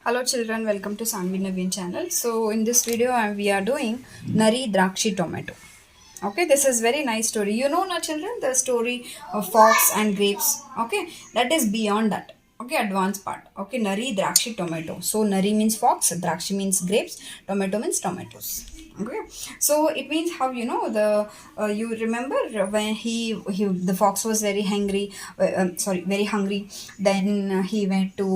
Hello children, welcome to Sanvi Naveen channel. So in this video we are doing Nari Drakshi Tomato. Okay, this is very nice story. You know na children, the story of fox and grapes. Okay, that is beyond that. Okay, advanced part. Okay, Nari Drakshi Tomato. So Nari means fox, Drakshi means grapes, tomato means tomatoes. Okay, so it means how the you remember when he the fox was very hungry, very hungry. Then he went to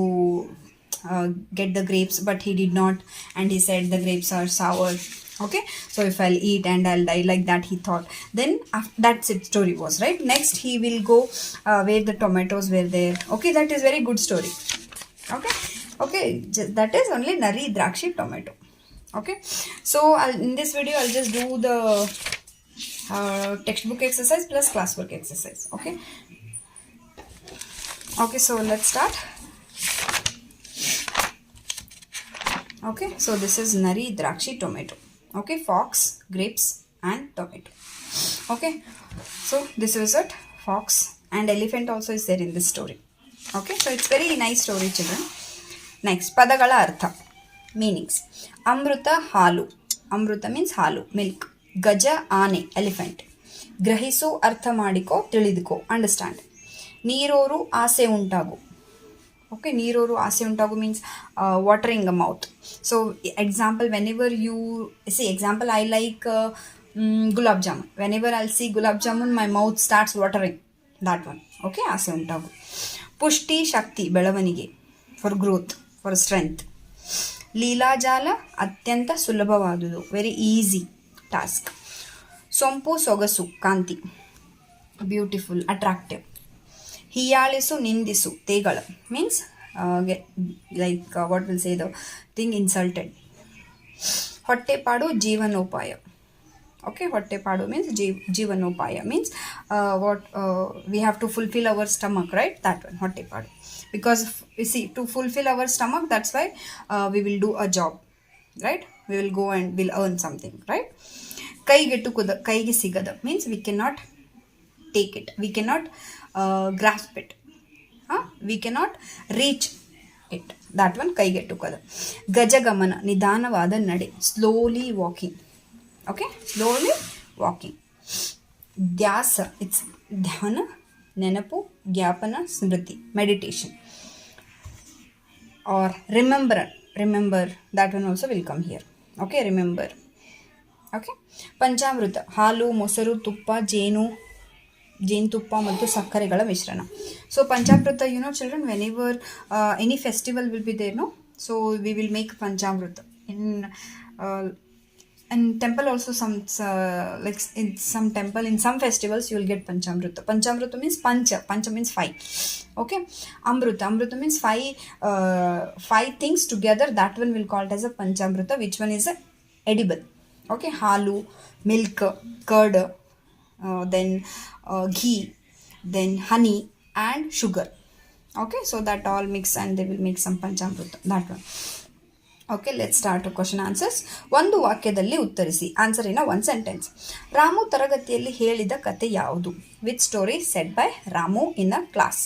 get the grapes, but he did not, and he said the grapes are sour. Okay, so if I'll eat and I'll die, like that he thought. Then that's it, story was right. Next he will go where the tomatoes were there. Okay, that is very good story. Okay, okay, that is only Nari Drakshi Tomato. Okay, so in this video I'll just do the textbook exercise plus classwork exercise. Okay, okay, so let's start. Okay, so this is Nari Drakshi Tomato. Okay, fox, grapes and tomato. Okay, so this is it, fox and elephant also is there in this story. Okay, so it's very nice story children. Next, padagala artha, meanings. Amruta halu. Amruta means halu, milk. Gaja ane, elephant. Grahisu artha madiko, ತಿಳಿದುಕೋ, understand. ನೀರೋರು ಆಸೆ ಉಂಟಾಗು. Okay, ನೀರೋರು ಆಸೆ ಉಂಟಾಗು means watering a mouth. So example, whenever you see example, I like gulab jamun. Whenever I'll see gulab jamun, my mouth starts watering. That one. Okay, ಆಸೆ ಉಂಟಾಗು. ಪುಷ್ಟಿ ಶಕ್ತಿ, ಬೆಳವಣಿಗೆ, for growth, for strength. ಲೀಲಾಜಾಲ ಅತ್ಯಂತ ಸುಲಭವಾದುದು, very easy task. ಸೊಂಪು ಸೊಗಸು, ಕಾಂತಿ, beautiful, attractive. ಹೀಯಾಳಿಸು ನಿಂದಿಸು, ತೇಗಳ, means like what will say the thing insulted. ಹೊಟ್ಟೆಪಾಡು ಜೀವನೋಪಾಯ. Okay, ಹೊಟ್ಟೆಪಾಡು means ಜೀವನೋಪಾಯ means what we have to fulfill our stomach, right? That one, ಹೊಟ್ಟೆಪಾಡು. Because you see, to fulfill our stomach, that's why we will do a job, right? We will go and we'll earn something, right? ಕೈಗೆಟುಕುದ, ಕೈಗೆ ಸಿಗದ means we cannot take it, we cannot grasp it, we cannot reach it. That one, ಕೈಗೆಟುಕದ. ಗಜಗಮನ, ನಿಧಾನವಾದ ನಡೆ, slowly walking. Okay, slowly walking. ಧ್ಯಾಸ, it's ಧ್ಯಾನ, ನೆನಪು, ಜ್ಞಾಪನ, ಸ್ಮೃತಿ, meditation. Or remember, that one also will come here. Okay, remember. Okay, ಪಂಚಾಮೃತ, ಹಾಲು, ಮೊಸರು, ತುಪ್ಪ, ಜೇನುತುಪ್ಪ ಮತ್ತು ಸಕ್ಕರೆಗಳ ಮಿಶ್ರಣ. ಸೊ ಪಂಚಾಮೃತ, you know children, whenever any festival will be there, no, so we will make panchamrita in temple also. Some like in some temple, in some festivals you will get panchamrita. Panchamrita means pancha means 5. Okay, amruta means 5 things together. That one will called as a panchamrita. Which one is a edible? Okay, halu, milk, curd, then ghee, then honey and sugar. Okay, so that all mix and they will make some panchamrita. That one. Okay, let start question answers. ಒಂದು ವಾಕ್ಯದಲ್ಲಿ ಉತ್ತರಿಸಿ. Answer in one sentence. Ramu ತರಗತಿಯಲ್ಲಿ ಹೇಳಿದ ಕತೆ ಯಾವುದು? Which story shed by Ramu in a class?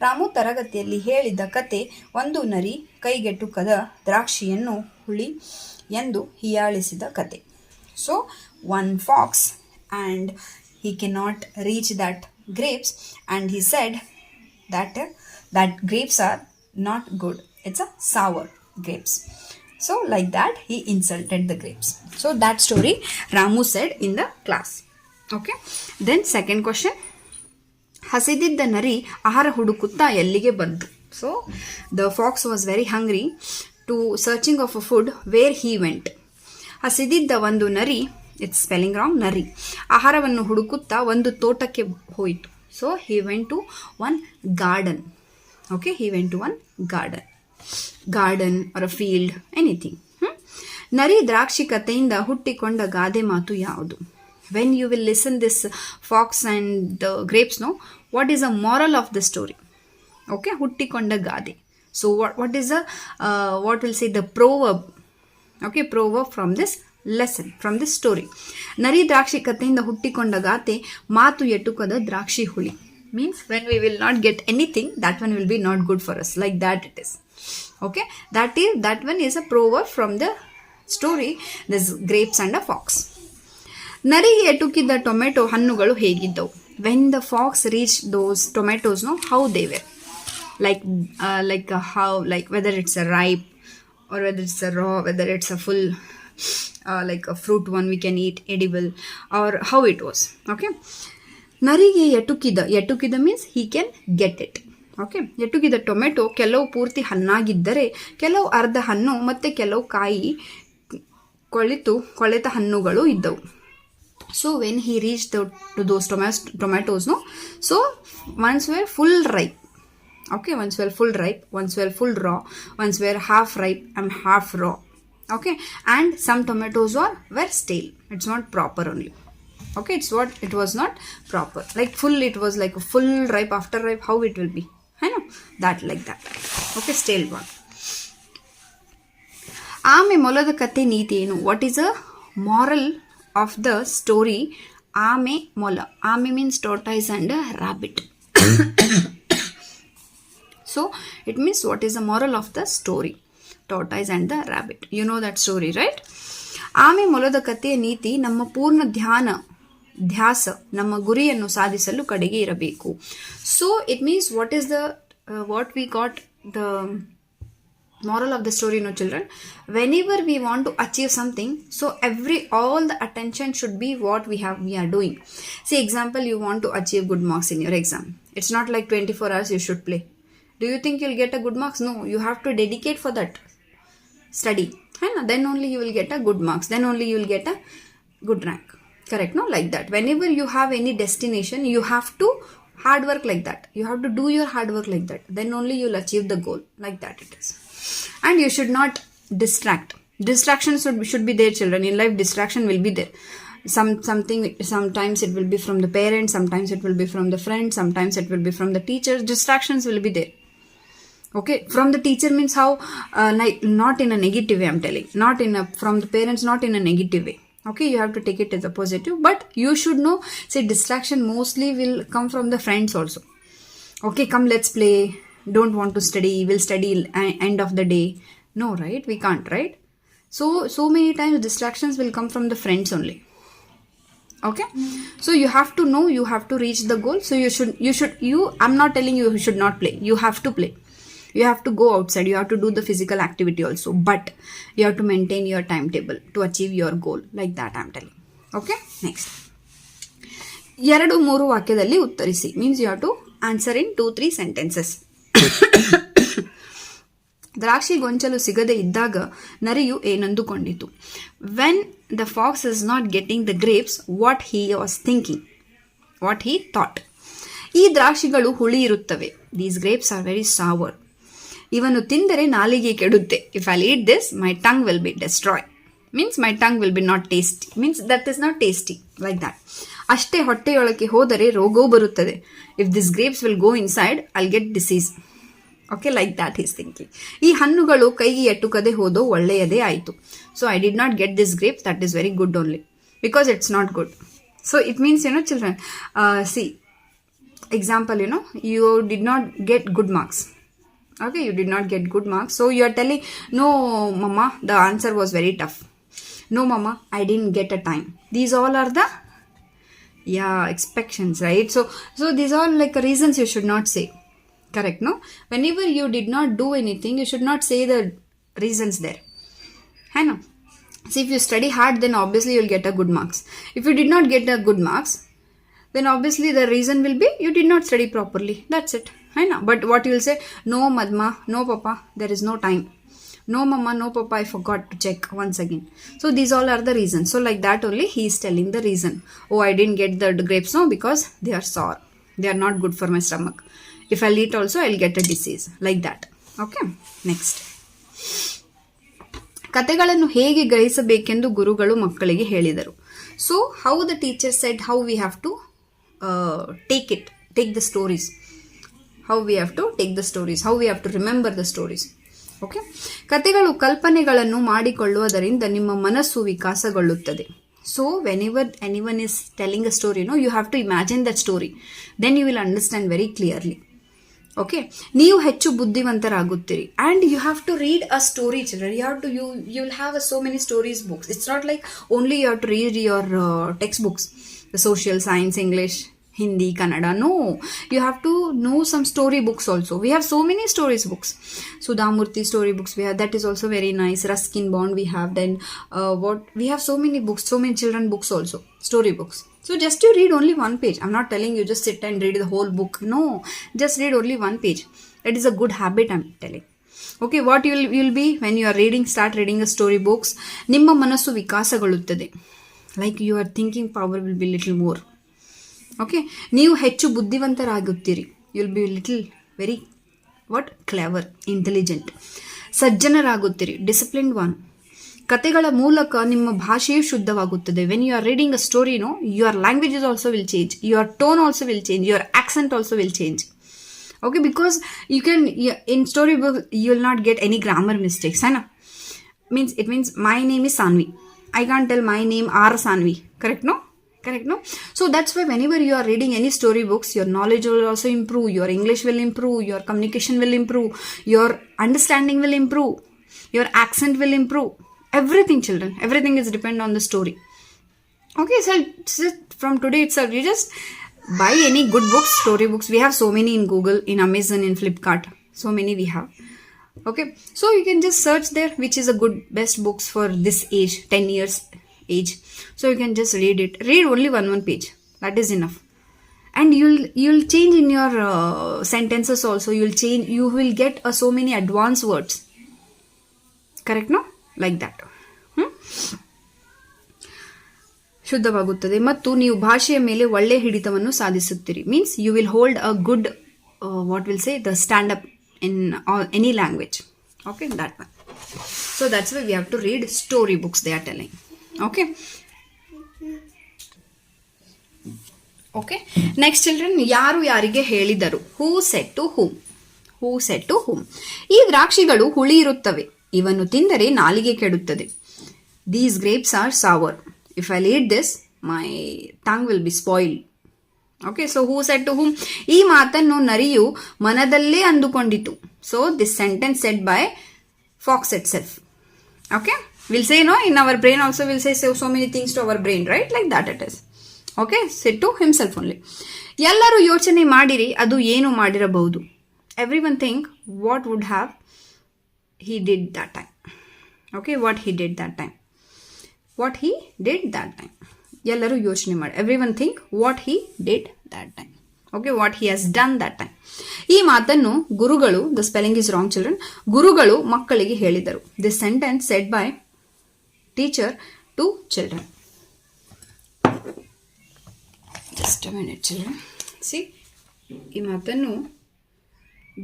Ramu ತರಗತಿಯಲ್ಲಿ ಹೇಳಿದ ಕತೆ, ಒಂದು ನರಿ ಕೈಗೆಟುಕದ ದ್ರಾಕ್ಷಿಯನ್ನು ಹುಳಿ ಎಂದು ಹೀಯಾಳಿಸಿದ ಕತೆ. So one fox and he cannot reach that grapes, and he said that grapes are not good, it's a sour grapes. So like that he insulted the grapes. So that story Ramu said in the class. Okay, then second question. ಹಸಿದಿದ್ದ ನರಿ ಆಹಾರ ಹುಡುಕುತ್ತಾ ಎಲ್ಲಿಗೆ ಬಂತು? So the fox was very hungry to searching of a food, where he went. ಹಸಿದಿದ್ದ ಒಂದು ನರಿ, it's spelling wrong, ನರಿ ಆಹಾರವನ್ನು ಹುಡುಕುತ್ತಾ ಒಂದು ತೋಟಕ್ಕೆ ಹೋಯಿತು. So he went to one garden. Okay, he went to one garden or a field, anything. ನರಿ ದ್ರಾಕ್ಷಿ ಕಥೆಯಿಂದ ಹುಟ್ಟಿಕೊಂಡ ಗಾದೆ ಮಾತು ಯಾವುದು? When you will listen this fox and the grapes, no, what is the moral of the story? Okay, ಹುಟ್ಟಿಕೊಂಡ ಗಾದೆ. So what is the what will say the proverb? Okay, proverb from this lesson, from this story. ನರಿ ದ್ರಾಕ್ಷಿ ಕಥೆಯಿಂದ ಹುಟ್ಟಿಕೊಂಡ ಗಾತೆ, ಮಾತು ಎಟುಕದ ದ್ರಾಕ್ಷಿ ಹುಳಿ. Means when we will not get anything, that one will be not good for us. Like that it is. Okay, that one is a proverb from the story, this grapes and a fox. ನರಿಗೆ ಎಟುಕಿದ tomato ಹಣ್ಣುಗಳು ಹೇಗಿದ್ದವು? When the fox reach those tomatoes know how they were, like how, like whether it's a ripe or whether it's a raw, whether it's a full like a fruit one we can eat edible, or how it was. Okay, ನರಿಗೆ ಎಟುಕಿದ means he can get it. Okay, ಎಟುಕಿದ tomato ಕೆಲವು ಪೂರ್ತಿ ಹಣ್ಣಾಗಿದ್ದರೆ ಕೆಲವು ಅರ್ಧ ಹಣ್ಣು ಮತ್ತು ಕೆಲವು ಕಾಯಿ ಕೊಳೆತ ಹಣ್ಣುಗಳು ಇದ್ದವು. So when he reached to those tomatoes, no, so ones were full ripe. Okay, ones were full ripe, ones were full raw, ones were half ripe and half raw. Okay, and some tomatoes were stale. It's not proper only. Okay, it was not proper. Like full, it was like full ripe, after ripe, how it will be? I know that, like that. Okay, stale one. ಆಮೆ ಮೊಲದ ಕತೆ ನೀತಿ ಏನು? What is a moral of the story Ame Mola? Ame means tortoise and a rabbit. So it means what is the moral of the story? Tortoise and the rabbit. You know that story, right? ಆಮೆ ಮೊಲದ ಕಥೆಯ ನೀತಿ ನಮ್ಮ ಪೂರ್ಣ ಧ್ಯಾಸ ನಮ್ಮ ಗುರಿಯನ್ನು ಸಾಧಿಸಲು ಕಡೆಗೆ ಇರಬೇಕು. So it means what is the what we got the moral of the story, no children? Whenever we want to achieve something, so all the attention should be what we are doing. See, example, you want to achieve good marks in your exam. It's not like 24 hours you should play. Do you think you'll get a good marks? No, you have to dedicate for that study, then only you will get a good marks, then only you will get a good rank. Correct, no? Like that, whenever you have any destination, you have to hard work like that. You have to do your hard work like that, then only you'll achieve the goal. Like that it is. And you should not distract. Distractions should be there, children. In life, distraction will be there. Sometimes it will be from the parents, sometimes it will be from the friends, sometimes it will be from the teachers. Distractions will be there. Okay, from the teacher means how, not in a negative way, I'm telling. From the parents, not in a negative way. Okay, you have to take it as a positive. But you should know, say, distraction mostly will come from the friends also. Okay, come, let's play. Don't want to study, we'll study end of the day. No, right? We can't, right? So many times distractions will come from the friends only. Okay, so you have to know, you have to reach the goal. So I'm not telling you should not play. You have to play, you have to go outside, you have to do the physical activity also, but you have to maintain your timetable to achieve your goal. Like that I'm telling. Okay, next. 2-3 ವಾಕ್ಯದಲ್ಲಿ ಉತ್ತರಿಸಿ means you have to answer in 2-3 sentences. ದ್ರಾಕ್ಷಿ ಗೊಂಚಲು ಸಿಗದೆ ಇದ್ದಾಗ ನರಿಯು ಏನಂದುಕೊಂಡಿತು? When the fox is not getting the grapes, what he was thinking, what he thought. ಈ ದ್ರಾಕ್ಷಿಗಳು ಹುಳಿ ಇರುತ್ತವೆ. These grapes are very sour. ಇವನ್ನು ತಿಂದರೆ ನಾಲಿಗೆ ಕೆಡುತ್ತೆ. If I eat this my tongue will be destroy. Means my tongue will be not tasty. Means that is not tasty. Like that. ಅಷ್ಟೇ ಹೊಟ್ಟೆಯೊಳಗೆ ಹೋದರೆ ರೋಗವೂ ಬರುತ್ತದೆ. If this grapes will go inside I'll get disease. Okay, like that is thinking. ಈ ಹಣ್ಣುಗಳು ಕೈಗೆ ಎಟುಕದೆ ಹೋದೋ ಒಳ್ಳೆಯದೇ ಆಯಿತು. So I did not get this grapes, that is very good only, because it's not good. So it means, children, C example, you did not get good marks. Okay, you did not get good marks. So you are telling, no mama, the answer was very tough. No mama, I didn't get a time. These all are the expectations, right? So these are like reasons you should not say. Correct, no? Whenever you did not do anything, you should not say the reasons there. I know. See, if you study hard, then obviously you will get a good marks. If you did not get a good marks, then obviously the reason will be you did not study properly. That's it. I know. But what you will say, no madma, no papa, there is no time. No mama, no papa, I forgot to check once again. So these all are the reasons. So like that only he is telling the reason. Oh, I didn't get the grapes, no, because they are sour. They are not good for my stomach. If I'll eat also, I'll get a disease. Like that. Okay. Next. ಕತೆಗಳನ್ನು ಹೇಗೆ ಗ್ರಹಿಸಬೇಕೆಂದು ಗುರುಗಳು ಮಕ್ಕಳಿಗೆ ಹೇಳಿದರು. So how the teacher said how we have to take the stories, how we have to take the stories, how we have to remember the stories. Okay, ಕತೆಗಳು ಕಲ್ಪನೆಗಳನ್ನು ಮಾಡಿಕೊಳ್ಳುವುದರಿಂದ ನಿಮ್ಮ ಮನಸ್ಸು ವಿಕಾಸಗೊಳ್ಳುತ್ತದೆ. So whenever anyone is telling a story, you have to imagine that story, then you will understand very clearly. Okay, ನೀವು ಹೆಚ್ಚು ಬುದ್ಧಿವಂತರಾಗುತ್ತೀರಿ. And you have to read a story children. You will have so many stories books. It's not like only you have to read your text books, social science, English, Hindi, Kannada. No, you have to know some story books also. We have so many stories books. Sudhamurthy story books we have. That is also very nice. Ruskin Bond we have. Then we have so many books, so many children books also, story books. So just you read only one page. I'm not telling you just sit and read the whole book. No, just read only one page. That is a good habit I'm telling. Okay, what you'll be when you are reading, start reading the story books. ನಿಮ್ಮ ಮನಸ್ಸು ವಿಕಾಸಗೊಳ್ಳುತ್ತದೆ. Like your thinking power will be little more. Okay, ನೀವು ಹೆಚ್ಚು ಬುದ್ಧಿವಂತರಾಗುತ್ತೀರಿ. Will be little very clever, intelligent. ಸಜ್ಜನರಾಗುತ್ತೀರಿ, disciplined one. ಕತೆಗಳ ಮೂಲಕ ನಿಮ್ಮ ಭಾಷೆಯು ಶುದ್ಧವಾಗುತ್ತದೆ. When you are reading a story, your languages also will change, your tone also will change, your accent also will change. Okay, because you can, in storybook you will not get any grammar mistakes, hai na? It means my name is Sanvi. I can't tell my name R Sanvi. Correct, no? So that's why whenever you are reading any storybooks, your knowledge will also improve, your English will improve, your communication will improve, your understanding will improve, your accent will improve. Everything, children, everything is depend on the story. Okay, so from today itself, you just buy any good books, story books. We have so many in Google, in Amazon, in Flipkart. So many we have. Okay, so you can just search there which is a good best books for this age, 10 years age. So you can just read it. Read only one page. That is enough. And you'll change in your sentences also. You will get so many advanced words. Correct, no? Like that. ಶುದ್ಧವಾಗುತ್ತದೆ ಮತ್ತು ನೀವು ಭಾಷೆಯ ಮೇಲೆ ಒಳ್ಳೆಯ ಹಿಡಿತವನ್ನು ಸಾಧಿಸುತ್ತೀರಿ. Means you will hold a good what will say the stand up in any language. Okay, that one. So that's why we have to read story books, they are telling. Okay, next children, ಯಾರು ಯಾರಿಗೆ ಹೇಳಿದರು? Who said to whom. ಈ ದ್ರಾಕ್ಷಿಗಳು ಹುಳಿ ಇರುತ್ತವೆ, ಇವನ್ನು ತಿಂದರೆ ನಾಲಿಗೆ ಕೆಡುತ್ತದೆ. These grapes are sour. If I'll eat this, my tongue will be spoiled. Okay, so who said to whom? ಈ ಮಾತನ್ನು ನರಿಯು ಮನದಲ್ಲೇ ಅಂದುಕೊಂಡಿತು. So this sentence said by fox itself. Okay, we'll say, no, in our brain also we'll say so many things to our brain, right? Like that it is. Okay, said to himself only. ಎಲ್ಲರೂ ಯೋಚನೆ ಮಾಡಿರಿ, ಅದು ಏನು ಮಾಡಿರಬಹುದು. Everyone think what would have he did that time. Okay, what he did that time. ಎಲ್ಲರೂ ಯೋಚನೆ ಮಾಡಿ. Everyone think what he did that time. Okay, what he has done that time. ಈ ಮಾತನ್ನು ಗುರುಗಳು, the spelling is wrong children, ಗುರುಗಳು ಮಕ್ಕಳಿಗೆ ಹೇಳಿದರು. This sentence said by teacher to children. Just a minute children. See, ಈ ಮಾತನ್ನು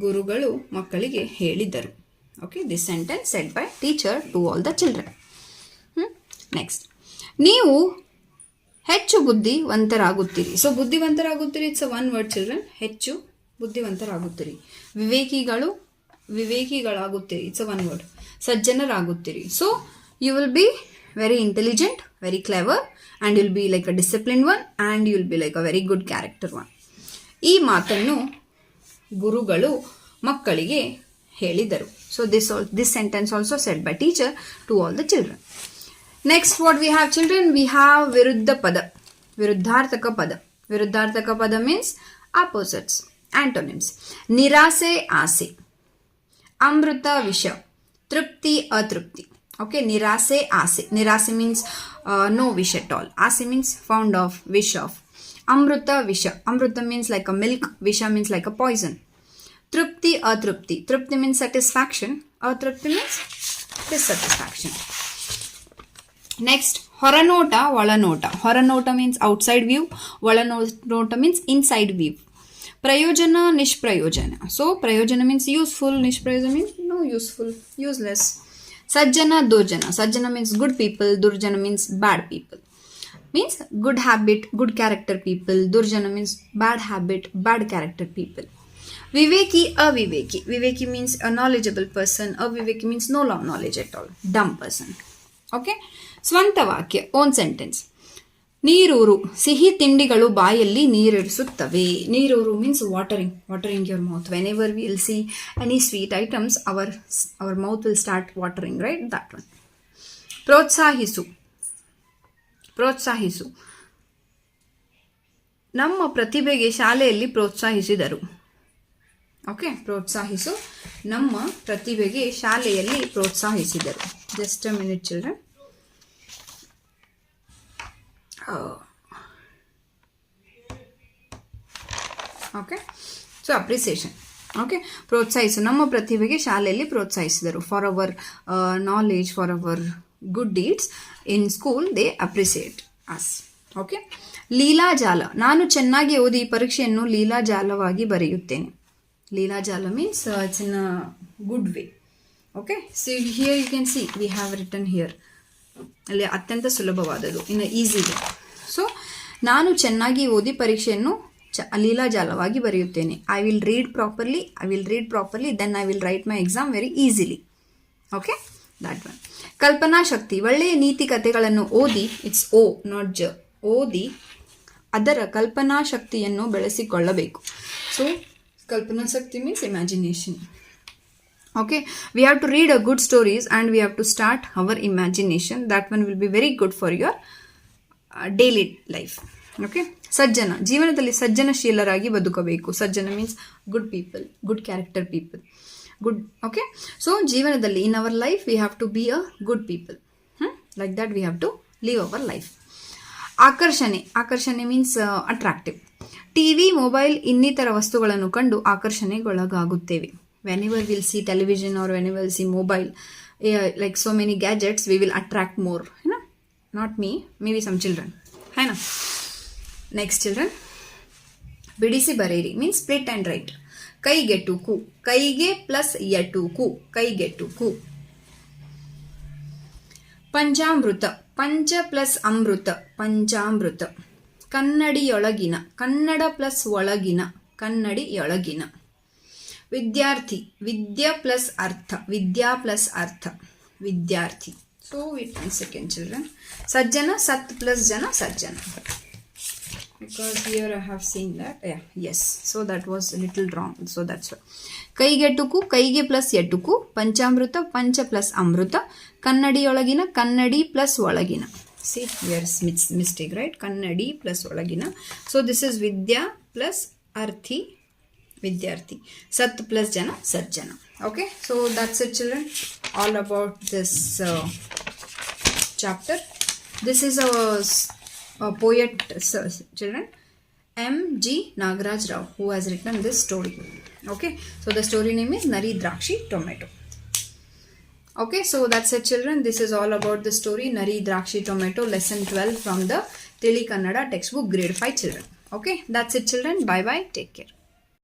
ಗುರುಗಳು ಮಕ್ಕಳಿಗೆ ಹೇಳಿದರು. Okay, this sentence said by teacher to all the children. Next, ನೀವು ಹೆಚ್ಚು ಬುದ್ಧಿವಂತರಾಗುತ್ತೀರಿ. ಸೊ ಬುದ್ಧಿವಂತರಾಗುತ್ತೀರಿ, ಇಟ್ಸ್ ಒನ್ ವರ್ಡ್ ಚಿಲ್ಡ್ರನ್. ಹೆಚ್ಚು ಬುದ್ಧಿವಂತರಾಗುತ್ತೀರಿ. ವಿವೇಕಿಗಳಾಗುತ್ತೀರಿ, ಇಟ್ಸ್ ಒನ್ ವರ್ಡ್. ಸಜ್ಜನರಾಗುತ್ತೀರಿ. So you will be very intelligent, very clever, and will be like a discipline one, and you will be like a very good character one. ಈ ಮಾತನ್ನು ಗುರುಗಳು ಮಕ್ಕಳಿಗೆ ಹೇಳಿದರು. So this sentence also said by teacher to all the children. Next, what we have, children? We have viruddha pada, viruddharthaka pada. Viruddharthaka pada means opposites, antonyms. Nirase ase, amruta visha, trupti atrupti. Okay, nirase ase. Nirase means no wish at all. Ase means fond of, wish of. Amruta visha. Amruta means like a milk. Visha means like a poison. Trupti atrupti. Trupti means satisfaction. Atrupti means dissatisfaction. Next, ಹೊರನೋಟ ಒಳನೋಟ. ಹೊರನೋಟ means outside view, ಒಳನೋಟ means inside view. ಪ್ರಯೋಜನ ನಿಷ್ಪ್ರಯೋಜನ. So ಪ್ರಯೋಜನ means useful, ನಿಷ್ಪ್ರಯೋಜನ means no useful, useless. ಸಜ್ಜನ ದುರ್ಜನ. ಸಜ್ಜನ means good people, ದುರ್ಜನ means bad people. Means good habit, good character people. ದುರ್ಜನ means bad habit, bad character people. ವಿವೇಕಿ ಅವಿವೇಕಿ. ವಿವೇಕಿ means a knowledgeable person. ಅವಿವೇಕಿ means no knowledge at all, dumb person. Okay, ಸ್ವಂತ ವಾಕ್ಯ, own sentence. ನೀರೂರು, ಸಿಹಿ ತಿಂಡಿಗಳು ಬಾಯಲ್ಲಿ ನೀರಿರಿಸುತ್ತವೆ. ನೀರೂರು means watering your mouth. Whenever we will see any sweet items, our mouth will start watering, right? That one. ಪ್ರೋತ್ಸಾಹಿಸು, ನಮ್ಮ ಪ್ರತಿಭೆಗೆ ಶಾಲೆಯಲ್ಲಿ ಪ್ರೋತ್ಸಾಹಿಸಿದರು. ಓಕೆ, ಪ್ರೋತ್ಸಾಹಿಸು, ನಮ್ಮ ಪ್ರತಿಭೆಗೆ ಶಾಲೆಯಲ್ಲಿ ಪ್ರೋತ್ಸಾಹಿಸಿದರು. Just a minute children. Okay, so appreciation. Okay, ಪ್ರೋತ್ಸಾಹಿಸು, ನಮ್ಮ ಪ್ರತಿಭೆಗೆ ಶಾಲೆಯಲ್ಲಿ ಪ್ರೋತ್ಸಾಹಿಸಿದರು. For our knowledge, for our good deeds in school they appreciate us. Okay, ಲೀಲಾಜಾಲ, ನಾನು ಚೆನ್ನಾಗಿ ಓದಿ ಪರೀಕ್ಷೆಯನ್ನು ಲೀಲಾಜಾಲವಾಗಿ ಬರೆಯುತ್ತೇನೆ. ಲೀಲಾಜಾಲ means it's in a good way. Okay, so here you can see we have written here. ಅಲ್ಲಿ ಅತ್ಯಂತ ಸುಲಭವಾದದ್ದು, ಇನ್ ಈಸಿ ವೇ. ಸೊ ನಾನು ಚೆನ್ನಾಗಿ ಓದಿ ಪರೀಕ್ಷೆಯನ್ನು ಲೀಲಾಜಾಲವಾಗಿ ಬರೆಯುತ್ತೇನೆ. I will read properly, then I will write my exam very easily. Okay, that one. ಕಲ್ಪನಾ ಶಕ್ತಿ, ಒಳ್ಳೆಯ ನೀತಿ ಕಥೆಗಳನ್ನು ಓದಿ, ಇಟ್ಸ್ ಓ ನಾಟ್ ಜ, ಓದಿ ಅದರ ಕಲ್ಪನಾ ಶಕ್ತಿಯನ್ನು ಬೆಳೆಸಿಕೊಳ್ಳಬೇಕು. So Kalpana Shakti means imagination. Okay, we have to read a good stories and we have to start our imagination. That one will be very good for your daily life. Okay, ಸಜ್ಜನ, ಜೀವನದಲ್ಲಿ ಸಜ್ಜನಶೀಲರಾಗಿ ಬದುಕಬೇಕು. ಸಜ್ಜನ means good people, good character people, good. Okay, so ಜೀವನದಲ್ಲಿ in our life we have to be a good people. Like that we have to live our life. ಆಕರ್ಷಣೆ means attractive. TV, mobile ಇನ್ನಿತರ ವಸ್ತುಗಳನ್ನು ಕಂಡು ಆಕರ್ಷಣೆಗೊಳಗಾಗುತ್ತೇವೆ. Whenever we'll see television or whenever we'll see mobile, like so many gadgets, we will attract more. Not me, maybe some children. Next, children. Bidisi bareri means split and write. Kaigetuku, kaige plus yetuku, kaigetuku. Panchamruta, pancha plus amruta, panchamruta. Kannadiyolagina, kannada plus olagina, kannadiyolagina. ವಿದ್ಯಾರ್ಥಿ, ವಿದ್ಯಾ plus ಅರ್ಥ, ವಿದ್ಯಾರ್ಥಿ. So wait one second children. ಸಜ್ಜನ, ಸತ್ plus ಜನ, ಸಜ್ಜನ. Because here I have seen that. Yeah, yes. So that was a little wrong. So that's why. ಕೈಗೆಟುಕು, ಕೈಗೆ plus ಎಟುಕು. ಪಂಚಾಮೃತ, ಪಂಚ ಪ್ಲಸ್ ಅಮೃತ. ಕನ್ನಡಿಯೊಳಗಿನ, ಕನ್ನಡಿ ಪ್ಲಸ್ ಒಳಗಿನ. See, here is mistake, right? ಕನ್ನಡಿ ಪ್ಲಸ್ ಒಳಗಿನ. So this is ವಿದ್ಯಾ ಪ್ಲಸ್ ಅರ್ಥಿ, ವಿದ್ಯಾರ್ಥಿ. ಸತ್ ಪ್ಲಸ್ ಜನ, ಸಜ್ಜನ. Okay, so that's it children, all about this chapter. This is a poet, children, M.G. Nagaraj Rao, who has written this story. Okay, so the story name is Nari Drakshi Tomato. Okay, so that's it children. This is all about the story Nari Drakshi Tomato, lesson 12 from the Teli Kannada textbook, grade 5 children. Okay, that's it children. Bye bye, take care.